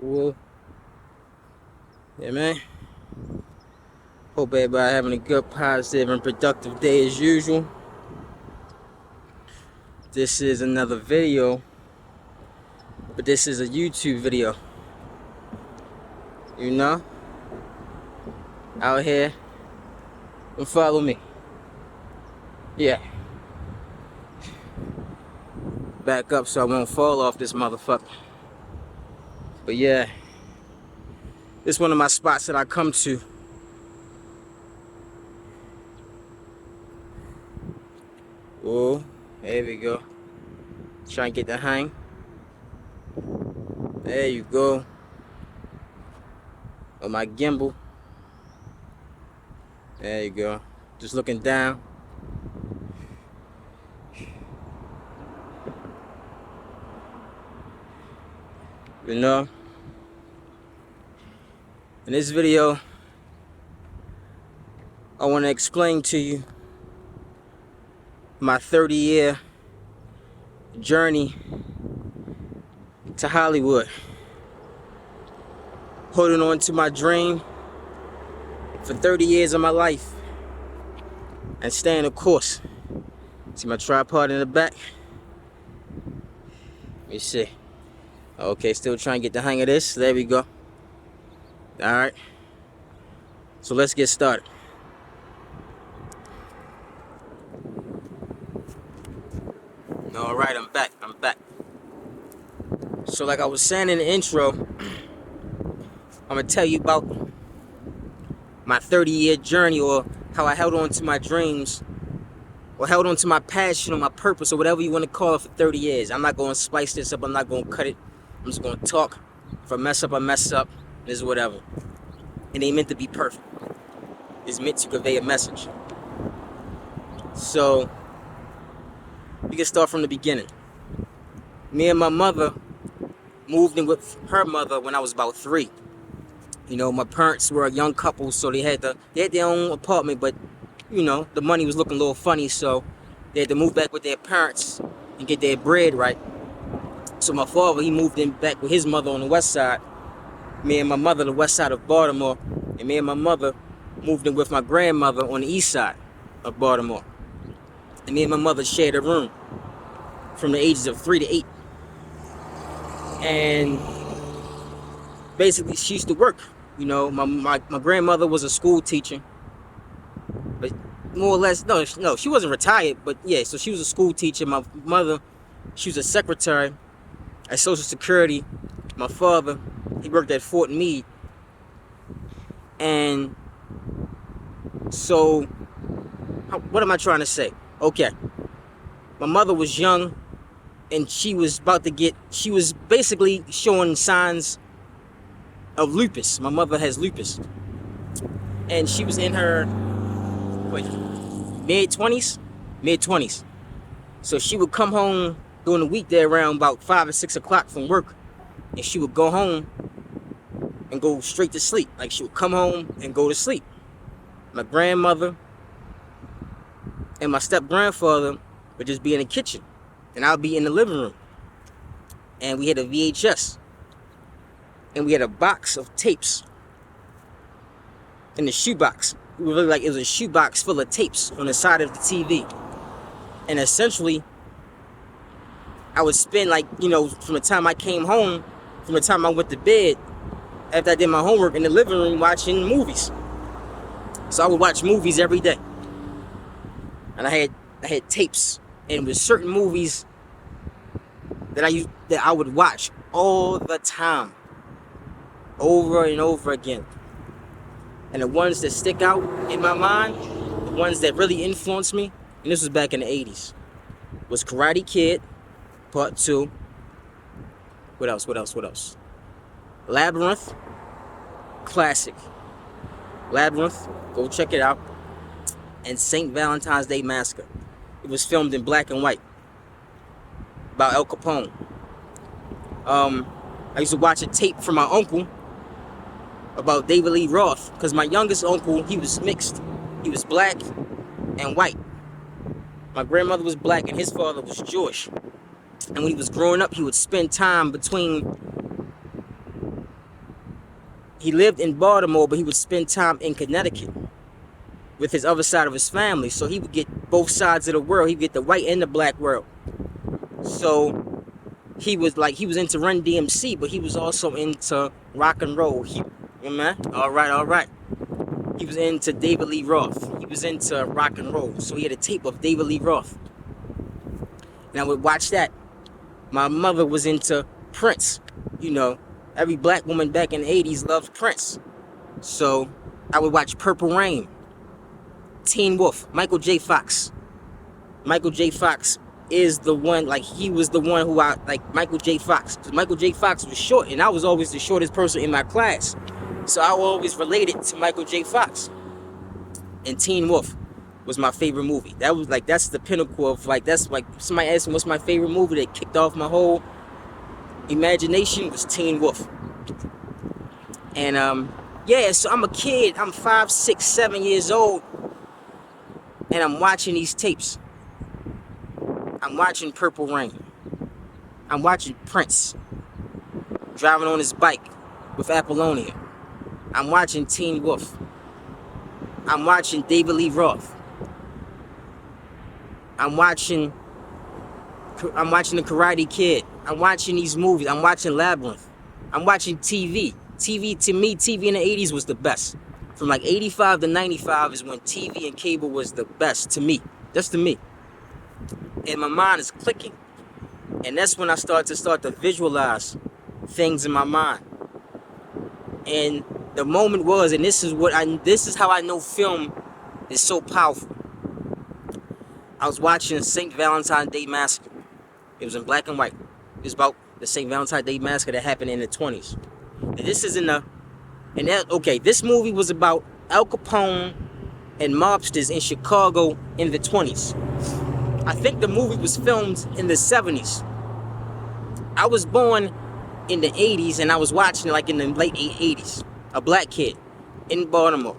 Well, yeah, man. Hope everybody having a good, positive, and productive day as usual. This is another video, but this is a YouTube video. You know, out here, and follow me. Yeah, back up so I won't fall off this motherfucker. But yeah, this is one of my spots that I come to. Oh, there we go. Try and get the hang. There you go. On my gimbal. There you go. Just looking down. You know, in this video, I want to explain to you my 30-year journey to Hollywood. Holding on to my dream for 30 years of my life and staying the course. See my tripod in the back? Let me see. Okay, still trying to get the hang of this. There we go. Alright. So let's get started. Alright, I'm back. So like I was saying in the intro, I'm gonna tell you about my 30-year journey, or how I held on to my dreams, or held on to my passion or my purpose, or whatever you want to call it, for 30 years. I'm not going to spice this up. I'm not going to cut it. I'm just going to talk. If I mess up, I mess up. This is whatever. It ain't meant to be perfect. It's meant to convey a message. So, we can start from the beginning. Me and my mother moved in with her mother when I was about 3. You know, my parents were a young couple, so they had their own apartment, but you know, the money was looking a little funny, so they had to move back with their parents and get their bread right. So my father, he moved in back with his mother on the west side. Me and my mother, the west side of Baltimore. And me and my mother moved in with my grandmother on the east side of Baltimore. And me and my mother shared a room from the ages of 3 to 8. And basically, she used to work. You know, my grandmother was a school teacher. But more or less, no, she wasn't retired, but yeah, so she was a school teacher. My mother, she was a secretary at Social Security. My father, he worked at Fort Meade. And so, what am I trying to say? Okay, my mother was young, and she was basically showing signs of lupus. My mother has lupus. And she was in her mid-20s. So she would come home during the weekday around about 5 or 6 o'clock from work, and she would go home and go straight to sleep. Like, she would come home and go to sleep. My grandmother and my step-grandfather would just be in the kitchen, and I'll be in the living room. And we had a VHS, and we had a box of tapes in the shoebox. It was really like it was a shoebox full of tapes on the side of the TV. And essentially, I would spend, like, you know, from the time I came home, from the time I went to bed, after I did my homework, in the living room watching movies. So I would watch movies every day. And I had tapes, and with certain movies that I would watch all the time, over and over again. And the ones that stick out in my mind, the ones that really influenced me, and this was back in the 80s, was Karate Kid, Part 2. What else? Labyrinth, classic. Labyrinth, go check it out. And St. Valentine's Day Massacre. It was filmed in black and white, about Al Capone. I used to watch a tape from my uncle about David Lee Roth, because my youngest uncle, he was mixed. He was black and white. My grandmother was black and his father was Jewish. And when he was growing up, he would spend time between he lived in Baltimore, but he would spend time in Connecticut with his other side of his family. So he would get both sides of the world. He'd get the white and the black world. So he was into Run DMC, but he was also into rock and roll. Man, all right. He was into David Lee Roth. He was into rock and roll. So he had a tape of David Lee Roth. And I would watch that. My mother was into Prince. You know, every black woman back in the 80s loved Prince. So I would watch Purple Rain, Teen Wolf, Michael J. Fox. Michael J. Fox is the one, like, he was the one who I, like, Michael J. Fox. Because Michael J. Fox was short, and I was always the shortest person in my class. So I always related to Michael J. Fox. And Teen Wolf was my favorite movie. That was, like, that's the pinnacle of, like, that's, like, somebody asked me what's my favorite movie that kicked off my whole imagination was Teen Wolf. And, yeah, so I'm a kid. I'm 5, 6, 7 years old. And I'm watching these tapes. I'm watching Purple Rain. I'm watching Prince driving on his bike with Apollonia. I'm watching Teen Wolf. I'm watching David Lee Roth. I'm watching The Karate Kid. I'm watching these movies. I'm watching Labyrinth. I'm watching TV. To me, TV in the 80s was the best. From like 85 to 95 is when TV and cable was the best to me. Just to me. And my mind is clicking. And that's when I start to visualize things in my mind. And the moment was, and this is how I know film is so powerful. I was watching St. Valentine's Day Massacre. It was in black and white. It was about the St. Valentine's Day Massacre that happened in the 20s. And this is this movie was about Al Capone and mobsters in Chicago in the 20s. I think the movie was filmed in the 70s. I was born in the 80s and I was watching it like in the late 80s. A black kid in Baltimore,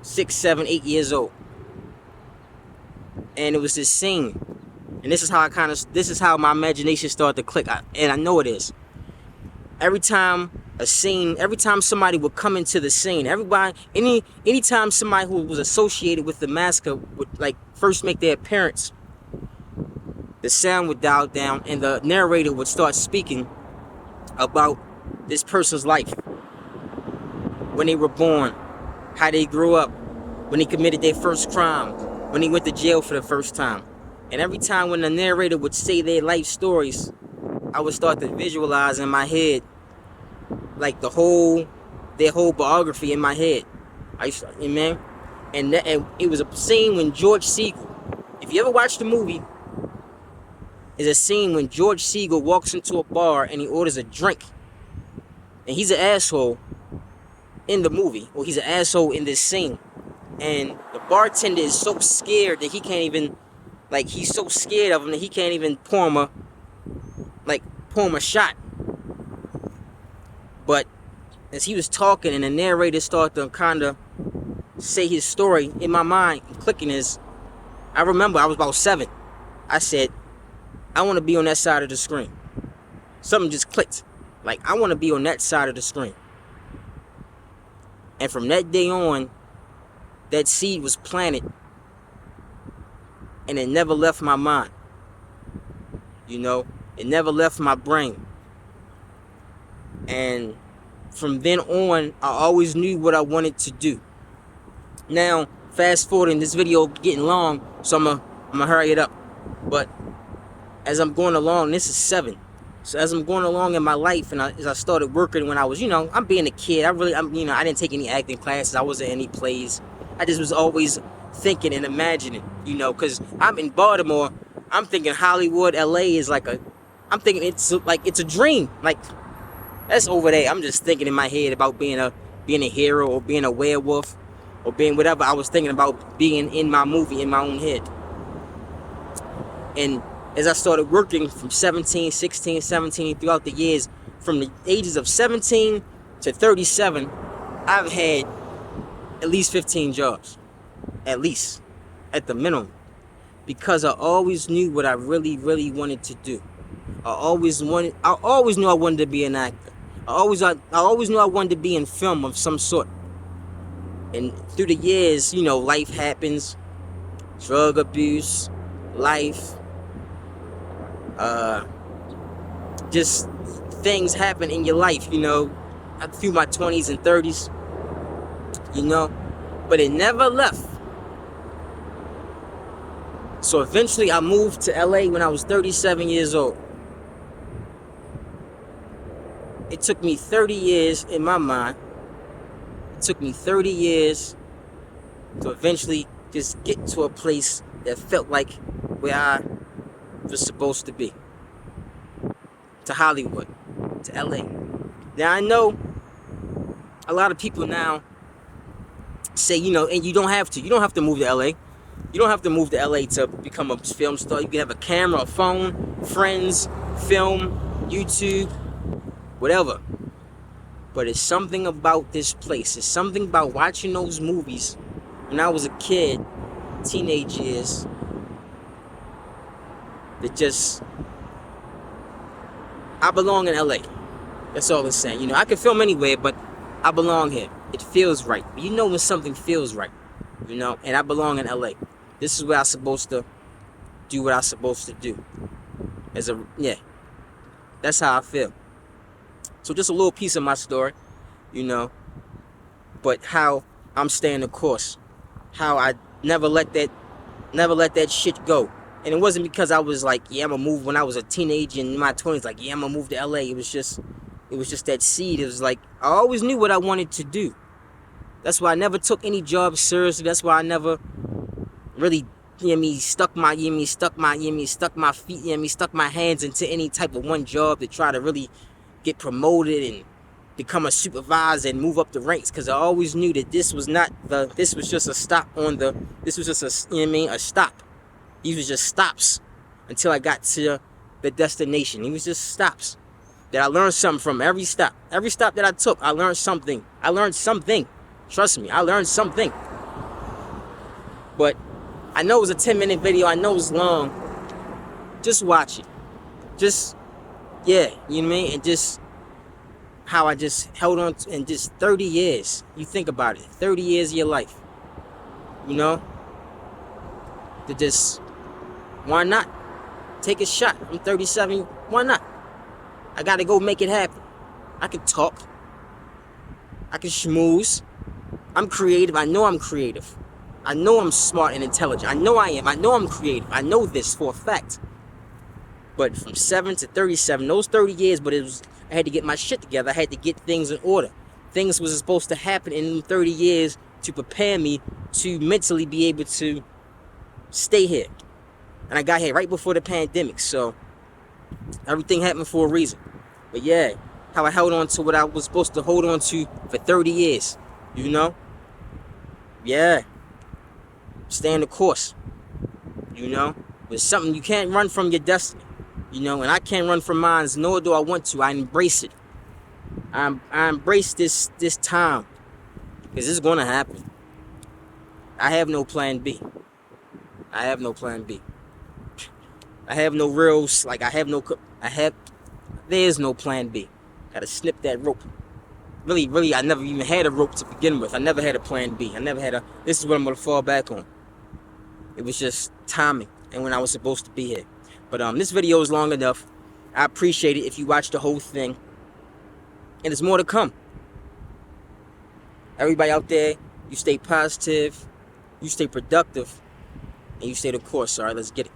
6, 7, 8 years old. And it was this scene. And this is how my imagination started to click. And I know it is. Every time somebody would come into the scene, anytime somebody who was associated with the massacre would like first make their appearance, the sound would dial down and the narrator would start speaking about this person's life. When they were born, how they grew up, when they committed their first crime, when they went to jail for the first time. And every time when the narrator would say their life stories, I would start to visualize in my head, like their whole biography in my head. And it was a scene when George Segal, if you ever watched the movie, is a scene when George Segal walks into a bar and he orders a drink. And he's an asshole in the movie, or he's an asshole in this scene. And the bartender is so scared that he can't even, like, he's so scared of him that he can't even pour him a shot. But as he was talking and the narrator started to kind of say his story, in my mind, clicking is, I remember I was about 7. I said, I want to be on that side of the screen. Something just clicked. Like, I want to be on that side of the screen. And from that day on, that seed was planted. And it never left my mind. You know, it never left my brain. And from then on, I always knew what I wanted to do. Now, fast forwarding, this video getting long, so I'm gonna hurry it up. But as I'm going along, this is 7. So as I'm going along in my life, and as I started working when I was, I'm being a kid. I didn't take any acting classes. I wasn't in any plays. I just was always thinking and imagining, because I'm in Baltimore. I'm thinking Hollywood, LA is I'm thinking it's a dream. Like, that's over there. I'm just thinking in my head about being a hero or being a werewolf or being whatever I was thinking about being in my movie, in my own head. And as I started working from 17, 16, 17, throughout the years, from the ages of 17 to 37, I've had at least 15 jobs. At least. At the minimum. Because I always knew what I really, really wanted to do. I always knew I wanted to be an actor. I I always knew I wanted to be in film of some sort. And through the years, you know, life happens, drug abuse, life, just things happen in your life, you know, through my 20s and 30s, you know, but it never left. So eventually I moved to LA when I was 37 years old. It took me 30 years in my mind. It took me 30 years to eventually just get to a place that felt like where I was supposed to be. To Hollywood, to LA. Now I know a lot of people now say, you know, and you don't have to move to LA. You don't have to move to LA to become a film star. You can have a camera, a phone, friends, film, YouTube, whatever. But it's something about this place. It's something about watching those movies when I was a kid, teenage years, that just, I belong in LA. That's all it's saying. You know, I can film anywhere, but I belong here. It feels right. You know when something feels right, you know, and I belong in LA. This is where I'm supposed to do what I'm supposed to do. That's how I feel. So just a little piece of my story, you know, but how I'm staying the course, how I never let that shit go. And it wasn't because I was like, yeah, I'm gonna move when I was a teenager in my 20s, like, yeah, I'm gonna move to LA. It was just that seed. It was like, I always knew what I wanted to do. That's why I never took any job seriously. That's why I never really, stuck my feet, stuck my hands into any type of one job to try to really get promoted and become a supervisor and move up the ranks, because I always knew that this was just a stop this was just a stop. These was just stops until I got to the destination. It was just stops that I learned something from. Every stop that I took, I learned something. Trust me, I learned something. But I know it was a 10-minute video. I know it's long. Just watch it. Just, yeah, you know what I mean? And just how I just held on to, and just 30 years. You think about it. 30 years of your life. You know? To just, why not? Take a shot. I'm 37. Why not? I gotta go make it happen. I can talk. I can schmooze. I'm creative. I know I'm creative. I know I'm smart and intelligent. I know I am. I know I'm creative. I know this for a fact. But from 7 to 37, those 30 years, I had to get my shit together. I had to get things in order. Things was supposed to happen in 30 years to prepare me to mentally be able to stay here. And I got here right before the pandemic, so everything happened for a reason. But yeah, how I held on to what I was supposed to hold on to for 30 years, you know? Yeah. Staying the course, you know? It's something you can't run from your destiny, you know? And I can't run from mine, nor do I want to. I embrace it. I embrace this time, because it's going to happen. I have no plan B. I have no plan B. I have no reals, there's no plan B. Gotta snip that rope. Really, I never even had a rope to begin with. I never had a plan B. This is what I'm gonna fall back on. It was just timing and when I was supposed to be here. But this video is long enough. I appreciate it if you watch the whole thing. And there's more to come. Everybody out there, you stay positive, you stay productive, and you stay the course. All right, let's get it.